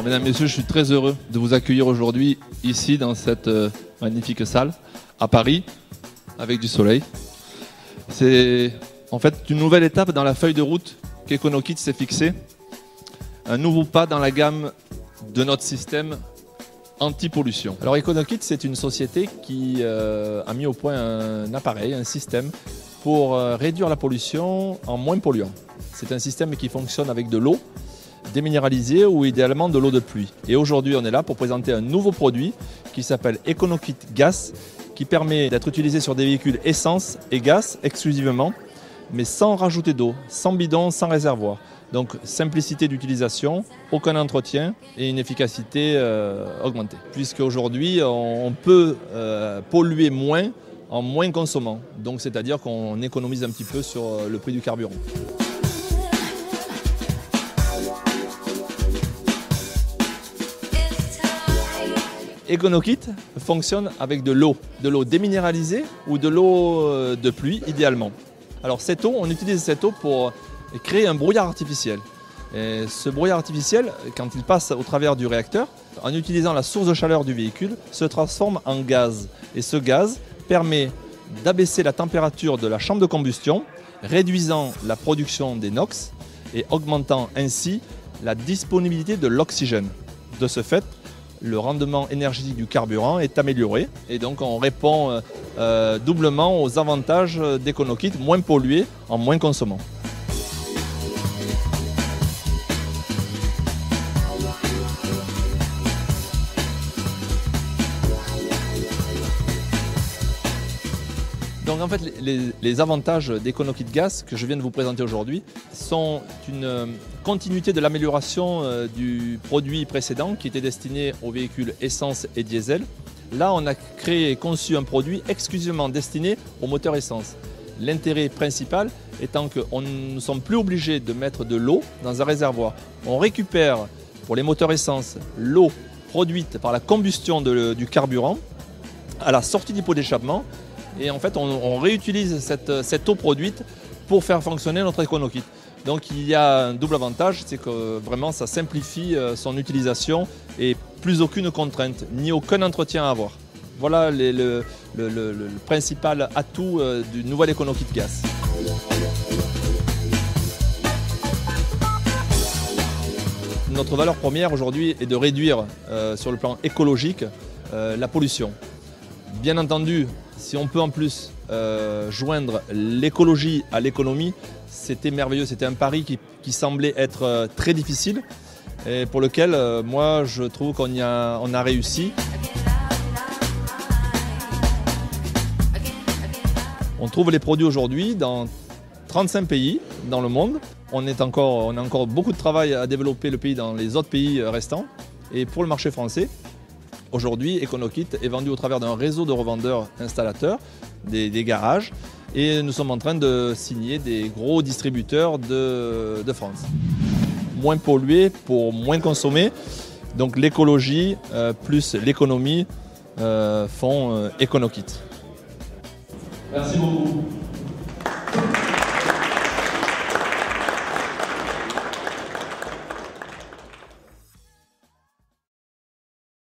Mesdames, Messieurs, je suis très heureux de vous accueillir aujourd'hui ici dans cette magnifique salle à Paris avec du soleil. C'est en fait une nouvelle étape dans la feuille de route qu'Econokit s'est fixée. Un nouveau pas dans la gamme de notre système anti-pollution. Alors Econokit, c'est une société qui a mis au point un appareil, un système pour réduire la pollution en moins polluant. C'est un système qui fonctionne avec de l'eau déminéralisée ou idéalement de l'eau de pluie. Et aujourd'hui, on est là pour présenter un nouveau produit qui s'appelle Econokit Gas, qui permet d'être utilisé sur des véhicules essence et gaz exclusivement, mais sans rajouter d'eau, sans bidon, sans réservoir. Donc simplicité d'utilisation, aucun entretien et une efficacité augmentée. Puisque aujourd'hui, on peut polluer moins en moins consommant. Donc c'est-à-dire qu'on économise un petit peu sur le prix du carburant. Econokit fonctionne avec de l'eau déminéralisée ou de l'eau de pluie idéalement. Alors cette eau, on utilise cette eau pour créer un brouillard artificiel. Et ce brouillard artificiel, quand il passe au travers du réacteur, en utilisant la source de chaleur du véhicule, se transforme en gaz. Et ce gaz permet d'abaisser la température de la chambre de combustion, réduisant la production des NOx et augmentant ainsi la disponibilité de l'oxygène. De ce fait, le rendement énergétique du carburant est amélioré et donc on répond doublement aux avantages d'Econokit, moins pollué en moins consommant. Donc en fait, les avantages d'Econokit Gas que je viens de vous présenter aujourd'hui sont une continuité de l'amélioration du produit précédent qui était destiné aux véhicules essence et diesel. Là, on a créé et conçu un produit exclusivement destiné aux moteurs essence. L'intérêt principal étant qu'on ne sommes plus obligés de mettre de l'eau dans un réservoir. On récupère pour les moteurs essence l'eau produite par la combustion du carburant à la sortie du pot d'échappement. Et en fait, on réutilise cette eau produite pour faire fonctionner notre Econokit. Donc il y a un double avantage, c'est que vraiment ça simplifie son utilisation et plus aucune contrainte, ni aucun entretien à avoir. Voilà le principal atout du nouvel Econokit Gas. Notre valeur première aujourd'hui est de réduire sur le plan écologique la pollution. Bien entendu, si on peut en plus joindre l'écologie à l'économie, c'était merveilleux. C'était un pari qui semblait être très difficile et pour lequel moi je trouve qu'on a réussi. On trouve les produits aujourd'hui dans 35 pays dans le monde. On a encore beaucoup de travail à développer le pays dans les autres pays restants. Et pour le marché français, aujourd'hui, Econokit est vendu au travers d'un réseau de revendeurs installateurs, des garages, et nous sommes en train de signer des gros distributeurs de France. Moins pollué pour moins consommer, donc l'écologie plus l'économie font Econokit. Merci beaucoup.